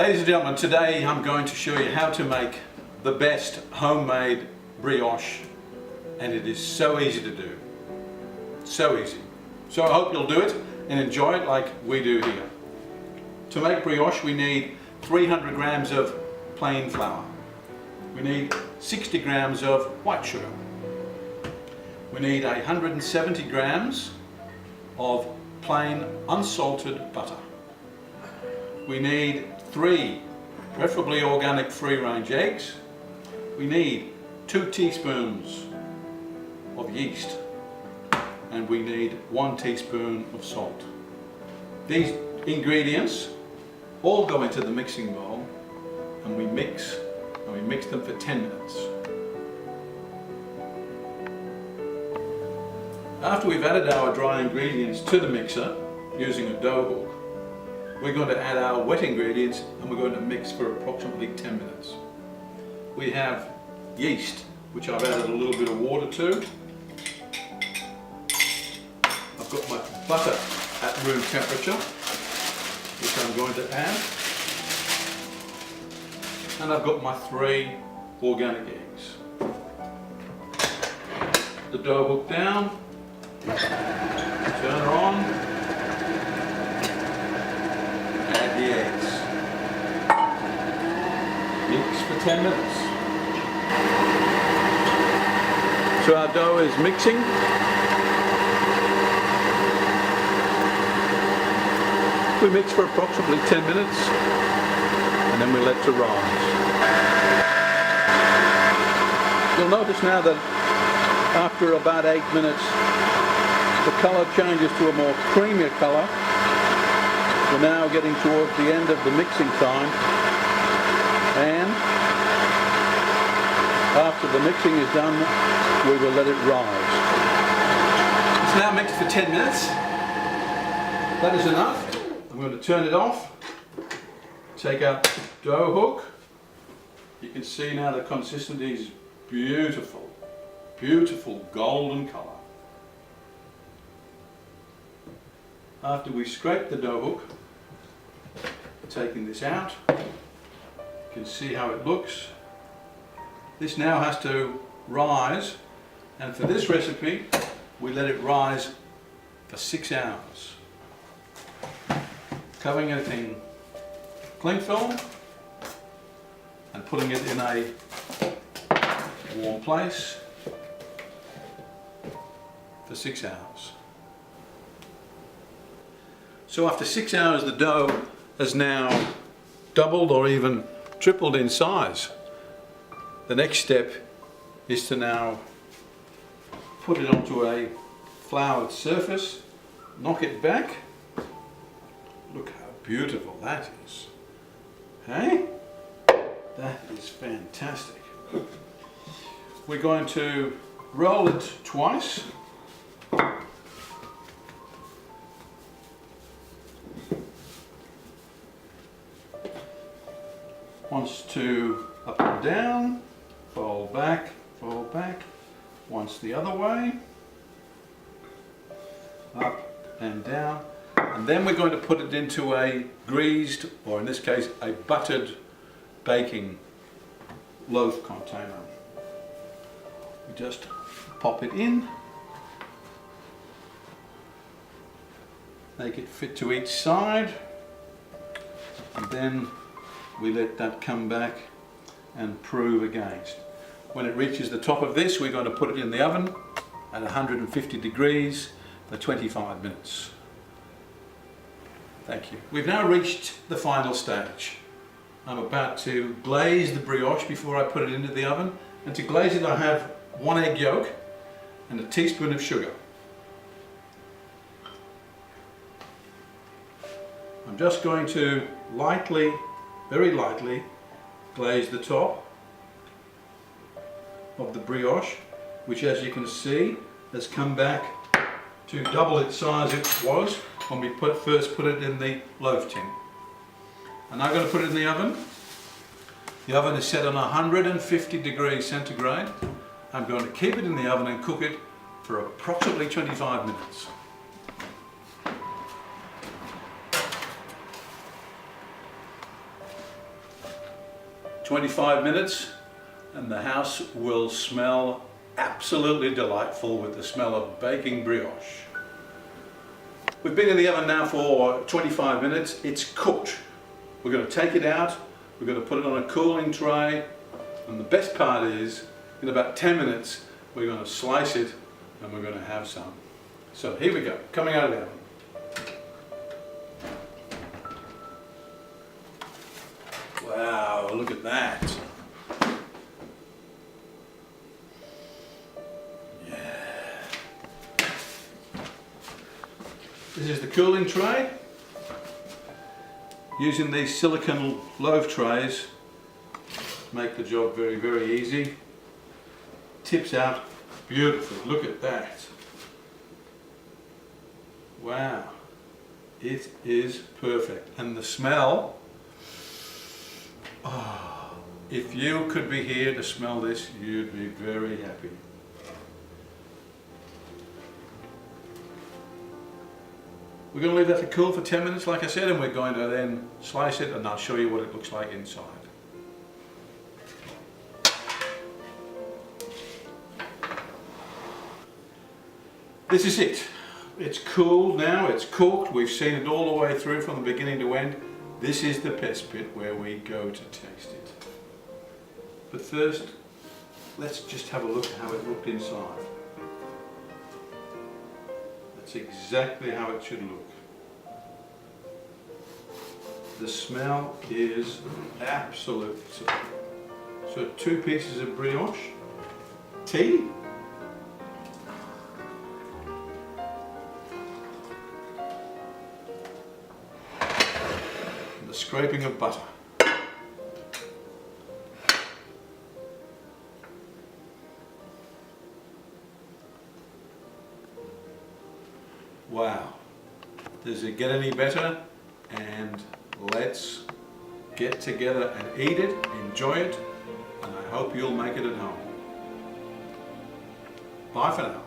Ladies and gentlemen, today I'm going to show you how to make the best homemade brioche, and it is so easy to do. So easy. So I hope you'll do it and enjoy it like we do here. To make brioche we need 300 grams of plain flour. We need 60 grams of white sugar. We need 170 grams of plain unsalted butter. We need 3 preferably organic free-range eggs. We need 2 teaspoons of yeast, and we need 1 teaspoon of salt. These ingredients all go into the mixing bowl, and we mix them for 10 minutes. After we've added our dry ingredients to the mixer using a dough hook, we're going to add our wet ingredients and we're going to mix for approximately 10 minutes. We have yeast, which I've added a little bit of water to. I've got my butter at room temperature, which I'm going to add. And I've got my 3 organic eggs. The dough hook down, turn her on. Add the eggs. Mix for 10 minutes. So our dough is mixing. We mix for approximately 10 minutes and then we let it rise. You'll notice now that after about 8 minutes the colour changes to a more creamier colour. We're now getting towards the end of the mixing time, and after the mixing is done, we will let it rise. It's now mixed for 10 minutes. That is enough. I'm going to turn it off, take out the dough hook. You can see now the consistency is beautiful, beautiful golden colour. After we scrape the dough hook, taking this out, you can see how it looks. This now has to rise, and for this recipe we let it rise for 6 hours. Covering it in cling film and putting it in a warm place for 6 hours. So after 6 hours the dough has now doubled or even tripled in size. The next step is to now put it onto a floured surface, knock it back. Look how beautiful that is. Hey? That is fantastic. We're going to roll it twice. Once to up and down, fold back, once the other way, up and down, and then we're going to put it into a greased, or in this case a buttered baking loaf container. We just pop it in, make it fit to each side, and then we let that come back and prove against. When it reaches the top of this, we're going to put it in the oven at 150 degrees for 25 minutes. Thank you. We've now reached the final stage. I'm about to glaze the brioche before I put it into the oven, and to glaze it I have 1 egg yolk and a teaspoon of sugar. I'm just going to lightly, very lightly, glaze the top of the brioche, which, as you can see, has come back to double its size it was when we first put it in the loaf tin. I'm now going to put it in the oven. The oven is set on 150 degrees centigrade. I'm going to keep it in the oven and cook it for approximately 25 minutes. 25 minutes and the house will smell absolutely delightful with the smell of baking brioche. We've been in the oven now for 25 minutes. It's cooked. We're going to take it out, we're going to put it on a cooling tray, and the best part is in about 10 minutes we're going to slice it and we're going to have some. So here we go, coming out of the oven. Wow, look at that. Yeah. This is the cooling tray. Using these silicone loaf trays make the job very, very easy. Tips out beautifully. Look at that. Wow. It is perfect. And the smell, oh, if you could be here to smell this, you'd be very happy. We're going to leave that to cool for 10 minutes, like I said, and we're going to then slice it, and I'll show you what it looks like inside. This is it. It's cooled now, it's cooked, we've seen it all the way through from the beginning to end. This is the best bit where we go to taste it. But first, let's just have a look at how it looked inside. That's exactly how it should look. The smell is absolutely superb. So 2 pieces of brioche, tea, and the scraping of butter. Wow, does it get any better? And let's get together and eat it, enjoy it, and I hope you'll make it at home. Bye for now.